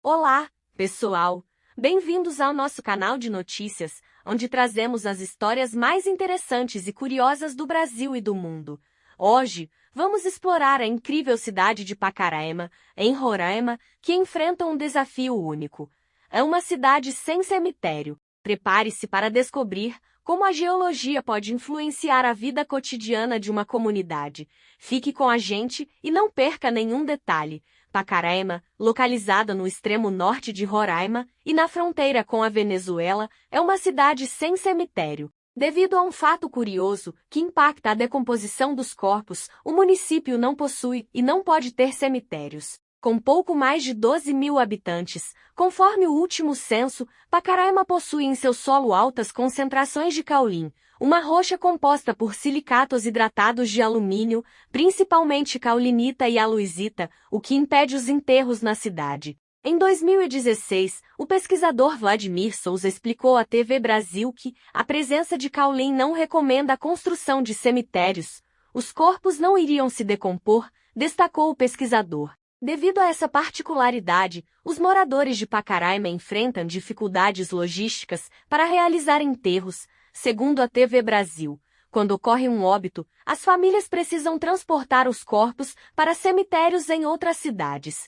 Olá, pessoal! Bem-vindos ao nosso canal de notícias, onde trazemos as histórias mais interessantes e curiosas do Brasil e do mundo. Hoje, vamos explorar a incrível cidade de Pacaraima, em Roraima, que enfrenta um desafio único. É uma cidade sem cemitério. Prepare-se para descobrir como a geologia pode influenciar a vida cotidiana de uma comunidade. Fique com a gente e não perca nenhum detalhe. Pacaraima, localizada no extremo norte de Roraima e na fronteira com a Venezuela, é uma cidade sem cemitério. Devido a um fato curioso que impacta a decomposição dos corpos, o município não possui e não pode ter cemitérios. Com pouco mais de 12 mil habitantes, conforme o último censo, Pacaraima possui em seu solo altas concentrações de caulim, uma rocha composta por silicatos hidratados de alumínio, principalmente caulinita e aluisita, o que impede os enterros na cidade. Em 2016, o pesquisador Vladimir Souza explicou à TV Brasil que a presença de caulim não recomenda a construção de cemitérios. Os corpos não iriam se decompor, destacou o pesquisador. Devido a essa particularidade, os moradores de Pacaraima enfrentam dificuldades logísticas para realizar enterros, segundo a TV Brasil. Quando ocorre um óbito, as famílias precisam transportar os corpos para cemitérios em outras cidades.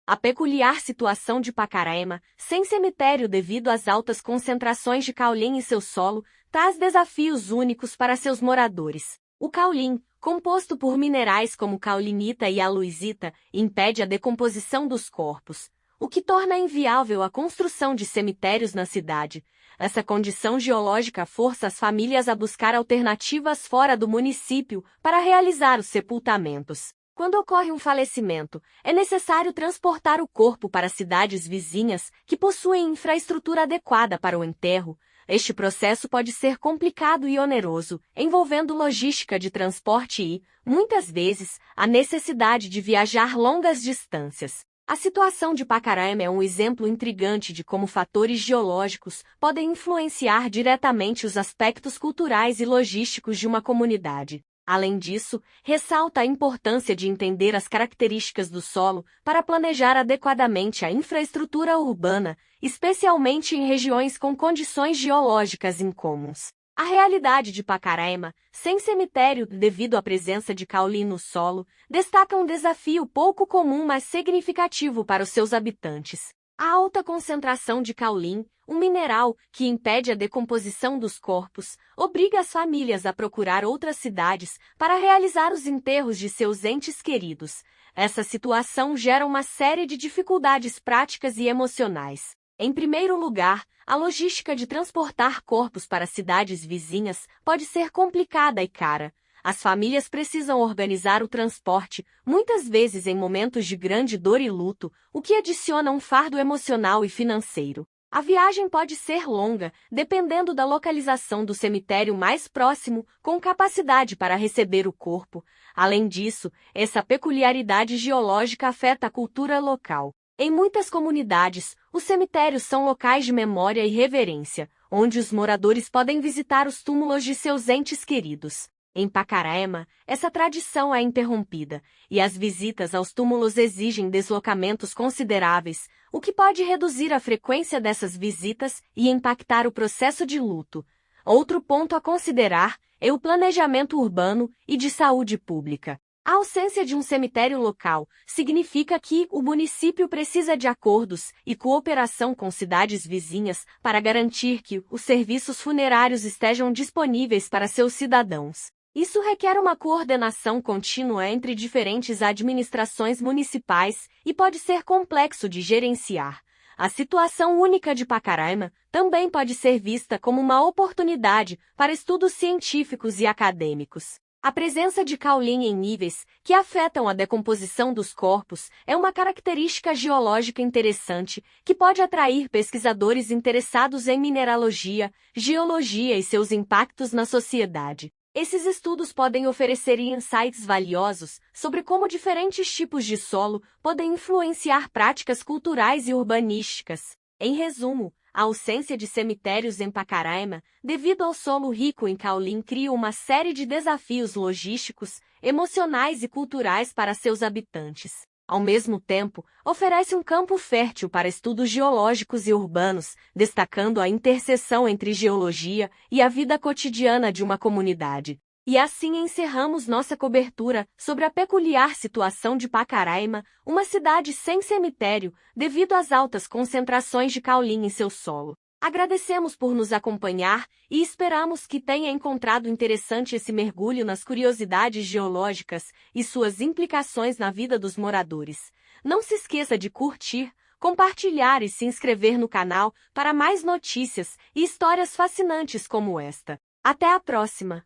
A peculiar situação de Pacaraima, sem cemitério devido às altas concentrações de caulim em seu solo, traz desafios únicos para seus moradores. O caulim, composto por minerais como caulinita e aluisita, impede a decomposição dos corpos, o que torna inviável a construção de cemitérios na cidade. Essa condição geológica força as famílias a buscar alternativas fora do município para realizar os sepultamentos. Quando ocorre um falecimento, é necessário transportar o corpo para cidades vizinhas que possuem infraestrutura adequada para o enterro. Este processo pode ser complicado e oneroso, envolvendo logística de transporte e, muitas vezes, a necessidade de viajar longas distâncias. A situação de Pacaraima é um exemplo intrigante de como fatores geológicos podem influenciar diretamente os aspectos culturais e logísticos de uma comunidade. Além disso, ressalta a importância de entender as características do solo para planejar adequadamente a infraestrutura urbana, especialmente em regiões com condições geológicas incomuns. A realidade de Pacaraima, sem cemitério devido à presença de caulim no solo, destaca um desafio pouco comum mas significativo para os seus habitantes. A alta concentração de caulim, um mineral que impede a decomposição dos corpos, obriga as famílias a procurar outras cidades para realizar os enterros de seus entes queridos. Essa situação gera uma série de dificuldades práticas e emocionais. Em primeiro lugar, a logística de transportar corpos para cidades vizinhas pode ser complicada e cara. As famílias precisam organizar o transporte, muitas vezes em momentos de grande dor e luto, o que adiciona um fardo emocional e financeiro. A viagem pode ser longa, dependendo da localização do cemitério mais próximo, com capacidade para receber o corpo. Além disso, essa peculiaridade geológica afeta a cultura local. Em muitas comunidades, os cemitérios são locais de memória e reverência, onde os moradores podem visitar os túmulos de seus entes queridos. Em Pacaraima, essa tradição é interrompida, e as visitas aos túmulos exigem deslocamentos consideráveis, o que pode reduzir a frequência dessas visitas e impactar o processo de luto. Outro ponto a considerar é o planejamento urbano e de saúde pública. A ausência de um cemitério local significa que o município precisa de acordos e cooperação com cidades vizinhas para garantir que os serviços funerários estejam disponíveis para seus cidadãos. Isso requer uma coordenação contínua entre diferentes administrações municipais e pode ser complexo de gerenciar. A situação única de Pacaraima também pode ser vista como uma oportunidade para estudos científicos e acadêmicos. A presença de caulim em níveis que afetam a decomposição dos corpos é uma característica geológica interessante que pode atrair pesquisadores interessados em mineralogia, geologia e seus impactos na sociedade. Esses estudos podem oferecer insights valiosos sobre como diferentes tipos de solo podem influenciar práticas culturais e urbanísticas. Em resumo, a ausência de cemitérios em Pacaraima, devido ao solo rico em caulim, cria uma série de desafios logísticos, emocionais e culturais para seus habitantes. Ao mesmo tempo, oferece um campo fértil para estudos geológicos e urbanos, destacando a interseção entre geologia e a vida cotidiana de uma comunidade. E assim encerramos nossa cobertura sobre a peculiar situação de Pacaraima, uma cidade sem cemitério, devido às altas concentrações de caulin em seu solo. Agradecemos por nos acompanhar e esperamos que tenha encontrado interessante esse mergulho nas curiosidades geológicas e suas implicações na vida dos moradores. Não se esqueça de curtir, compartilhar e se inscrever no canal para mais notícias e histórias fascinantes como esta. Até a próxima!